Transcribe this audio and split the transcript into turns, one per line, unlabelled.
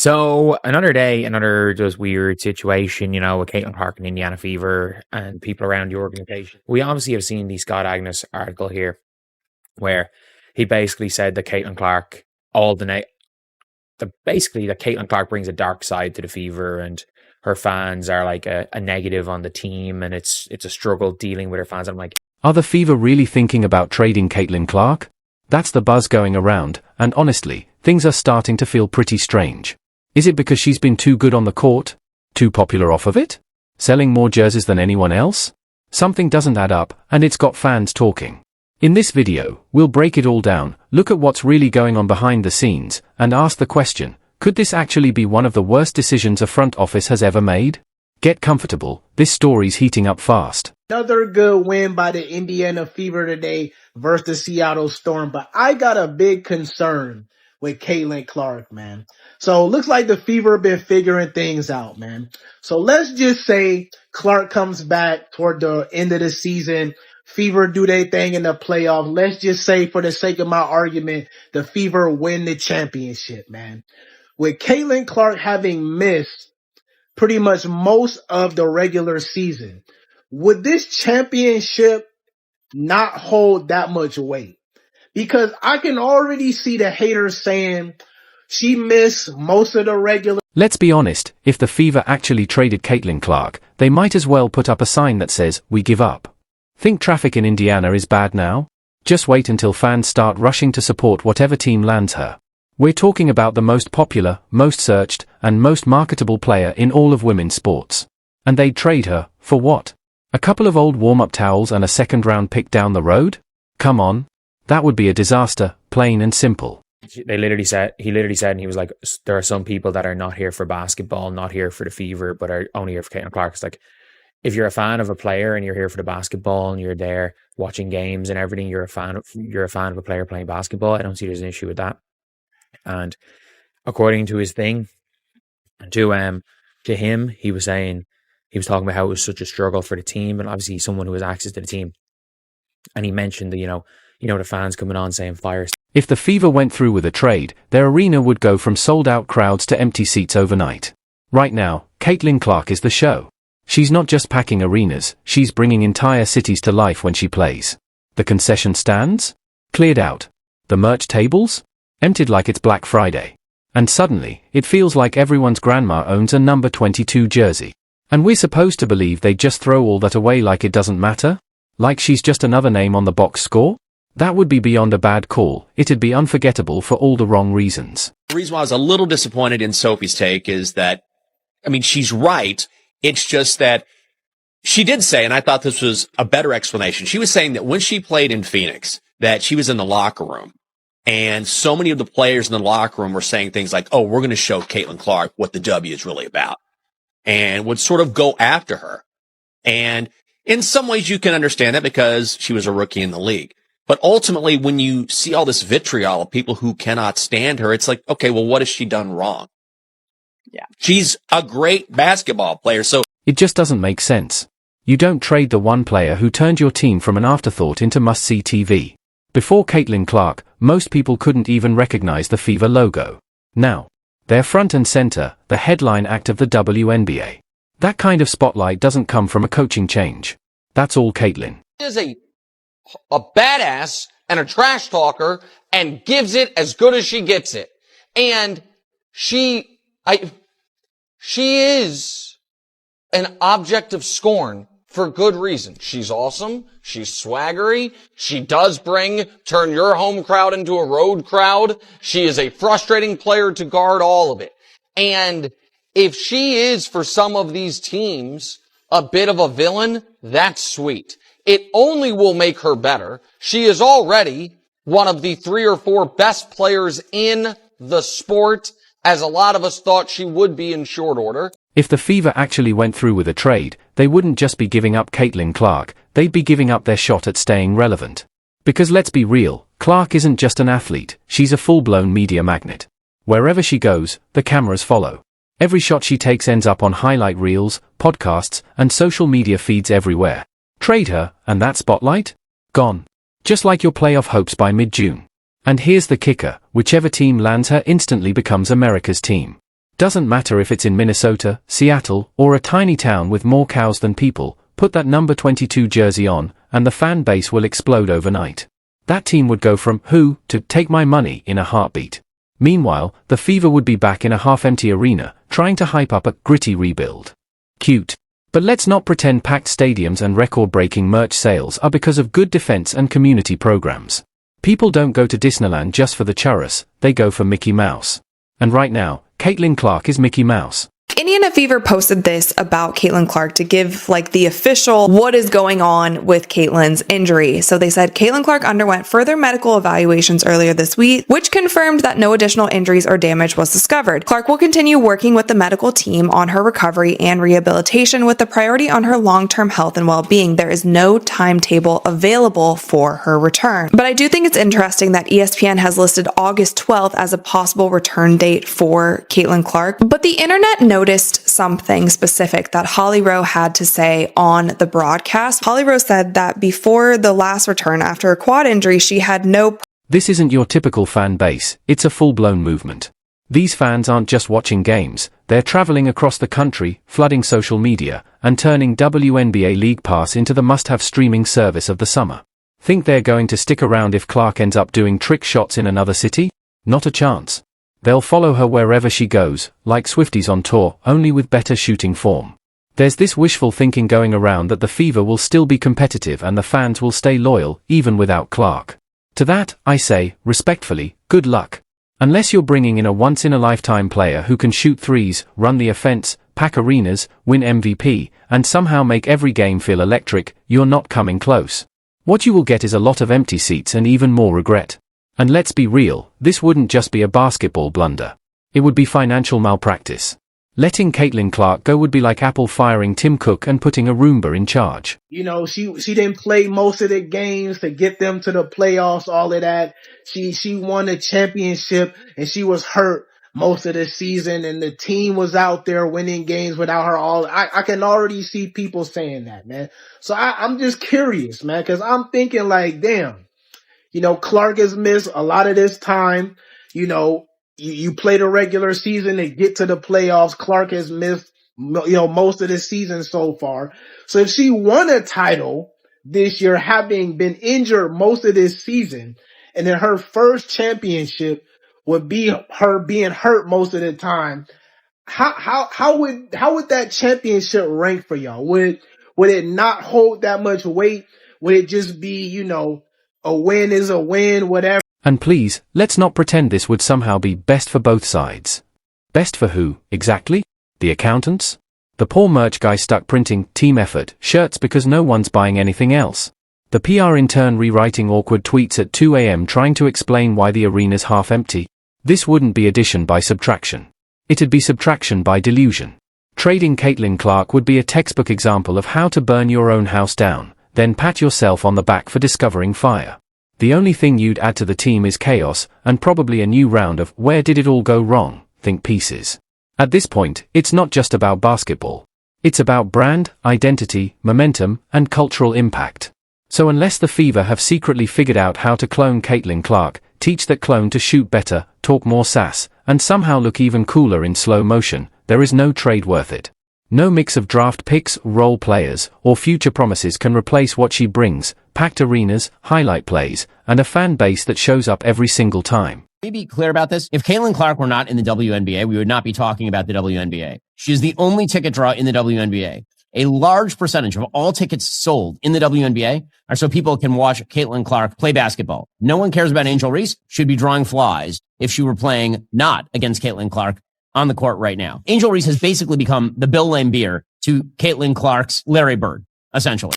So another day, another just weird situation, with Caitlin Clark and Indiana Fever and people around the organization. We obviously have seen the Scott Agnes article here, where he basically said that Caitlin Clark, basically that Caitlin Clark brings a dark side to the Fever, and her fans are like a negative on the team, and it's a struggle dealing with her fans. I'm like,
are the Fever really thinking about trading Caitlin Clark? That's the buzz going around, and honestly, things are starting to feel pretty strange. Is it because she's been too good on the court? Too popular off of it? Selling more jerseys than anyone else? Something doesn't add up, and it's got fans talking. In this video, we'll break it all down, look at what's really going on behind the scenes, and ask the question, could this actually be one of the worst decisions a front office has ever made? Get comfortable, this story's heating up fast.
Another good win by the Indiana Fever today versus the Seattle Storm, but I got a big concern with Caitlin Clark, man. So looks like the Fever been figuring things out, man. So let's just say Clark comes back toward the end of the season. Fever do their thing in the playoff. Let's just say, for the sake of my argument, the Fever win the championship, man. With Caitlin Clark having missed pretty much most of the regular season, would this championship not hold that much weight? Because I can already see the haters saying she missed most of the regular.
Let's be honest, if the Fever actually traded Caitlin Clark, they might as well put up a sign that says, "We give up." Think traffic in Indiana is bad now? Just wait until fans start rushing to support whatever team lands her. We're talking about the most popular, most searched, and most marketable player in all of women's sports. And they'd trade her, for what? A couple of old warm-up towels and a second-round pick down the road? Come on. That would be a disaster, plain and simple.
he literally said, and he was like, there are some people that are not here for basketball, not here for the Fever, but are only here for Caitlin Clark. It's like, if you're a fan of a player and you're here for the basketball and you're there watching games and everything, you're a fan of a player playing basketball. I don't see there's an issue with that. And according to his thing, to him, he was talking about how it was such a struggle for the team, and obviously someone who has access to the team. And he mentioned the the fans coming on saying fire.
If the Fever went through with a trade, their arena would go from sold-out crowds to empty seats overnight. Right now, Caitlin Clark is the show. She's not just packing arenas, she's bringing entire cities to life when she plays. The concession stands? Cleared out. The merch tables? Emptied like it's Black Friday. And suddenly, it feels like everyone's grandma owns a number 22 jersey. And we're supposed to believe they just throw all that away like it doesn't matter? Like she's just another name on the box score? That would be beyond a bad call. It'd be unforgettable for all the wrong reasons.
The reason why I was a little disappointed in Sophie's take is that, she's right. It's just that she did say, and I thought this was a better explanation, she was saying that when she played in Phoenix, that she was in the locker room, and so many of the players in the locker room were saying things like, oh, we're going to show Caitlin Clark what the W is really about, and would sort of go after her. And in some ways you can understand that because she was a rookie in the league. But ultimately, when you see all this vitriol of people who cannot stand her, it's like, okay, well, what has she done wrong? Yeah. She's a great basketball player, so
it just doesn't make sense. You don't trade the one player who turned your team from an afterthought into must-see TV. Before Caitlin Clark, most people couldn't even recognize the Fever logo. Now, they're front and center, the headline act of the WNBA. That kind of spotlight doesn't come from a coaching change. That's all Caitlin.
Is a badass and a trash talker and gives it as good as she gets it. And she is an object of scorn for good reason. She's awesome. She's swaggery. She does turn your home crowd into a road crowd. She is a frustrating player to guard, all of it. And if she is, for some of these teams, a bit of a villain, that's sweet. It only will make her better. She is already one of the 3 or 4 best players in the sport, as a lot of us thought she would be in short order.
If the Fever actually went through with a trade, they wouldn't just be giving up Caitlin Clark, they'd be giving up their shot at staying relevant. Because let's be real, Clark isn't just an athlete, she's a full-blown media magnet. Wherever she goes, the cameras follow. Every shot she takes ends up on highlight reels, podcasts, and social media feeds everywhere. Trade her, and that spotlight? Gone. Just like your playoff hopes by mid-June. And here's the kicker, whichever team lands her instantly becomes America's team. Doesn't matter if it's in Minnesota, Seattle, or a tiny town with more cows than people, put that number 22 jersey on, and the fan base will explode overnight. That team would go from who to take my money in a heartbeat. Meanwhile, the Fever would be back in a half-empty arena, trying to hype up a gritty rebuild. Cute. But let's not pretend packed stadiums and record-breaking merch sales are because of good defense and community programs. People don't go to Disneyland just for the churros, they go for Mickey Mouse. And right now, Caitlin Clark is Mickey Mouse.
Indiana Fever posted this about Caitlin Clark to give the official what is going on with Caitlin's injury. So they said Caitlin Clark underwent further medical evaluations earlier this week, which confirmed that no additional injuries or damage was discovered. Clark will continue working with the medical team on her recovery and rehabilitation with the priority on her long-term health and well-being. There is no timetable available for her return. But I do think it's interesting that ESPN has listed August 12th as a possible return date for Caitlin Clark. But the internet noticed something specific that Holly Rowe had to say on the broadcast. Holly Rowe said that before the last return after a quad injury, she had no...
This isn't your typical fan base, it's a full-blown movement. These fans aren't just watching games, they're traveling across the country, flooding social media, and turning WNBA League Pass into the must-have streaming service of the summer. Think they're going to stick around if Clark ends up doing trick shots in another city? Not a chance. They'll follow her wherever she goes, like Swifties on tour, only with better shooting form. There's this wishful thinking going around that the Fever will still be competitive and the fans will stay loyal, even without Clark. To that, I say, respectfully, good luck. Unless you're bringing in a once-in-a-lifetime player who can shoot threes, run the offense, pack arenas, win MVP, and somehow make every game feel electric, you're not coming close. What you will get is a lot of empty seats and even more regret. And let's be real, this wouldn't just be a basketball blunder. It would be financial malpractice. Letting Caitlin Clark go would be like Apple firing Tim Cook and putting a Roomba in charge.
You know, she didn't play most of the games to get them to the playoffs, all of that. She won a championship and she was hurt most of the season and the team was out there winning games without her I can already see people saying that, man. So I'm just curious, man, because I'm thinking damn. You know, Clark has missed a lot of this time. You know, you play the regular season and get to the playoffs. Clark has missed, most of the season so far. So if she won a title this year, having been injured most of this season, and then her first championship would be her being hurt most of the time, how would that championship rank for y'all? Would it not hold that much weight? Would it just be, a win is a win, whatever?
And please, let's not pretend this would somehow be best for both sides. Best for who, exactly? The accountants? The poor merch guy stuck printing team effort shirts because no one's buying anything else. The PR intern rewriting awkward tweets at 2 a.m. trying to explain why the arena's half empty. This wouldn't be addition by subtraction. It'd be subtraction by delusion. Trading Caitlin Clark would be a textbook example of how to burn your own house down, then pat yourself on the back for discovering fire. The only thing you'd add to the team is chaos, and probably a new round of where did it all go wrong, think pieces. At this point, it's not just about basketball. It's about brand, identity, momentum, and cultural impact. So unless the Fever have secretly figured out how to clone Caitlin Clark, teach that clone to shoot better, talk more sass, and somehow look even cooler in slow motion, there is no trade worth it. No mix of draft picks, role players, or future promises can replace what she brings: packed arenas, highlight plays, and a fan base that shows up every single time.
Let me be clear about this. If Caitlin Clark were not in the WNBA, we would not be talking about the WNBA. She is the only ticket draw in the WNBA. A large percentage of all tickets sold in the WNBA are so people can watch Caitlin Clark play basketball. No one cares about Angel Reese. She'd be drawing flies if she were playing not against Caitlin Clark on the court right now. Angel Reese has basically become the Bill Laimbeer to Caitlin Clark's Larry Bird, essentially.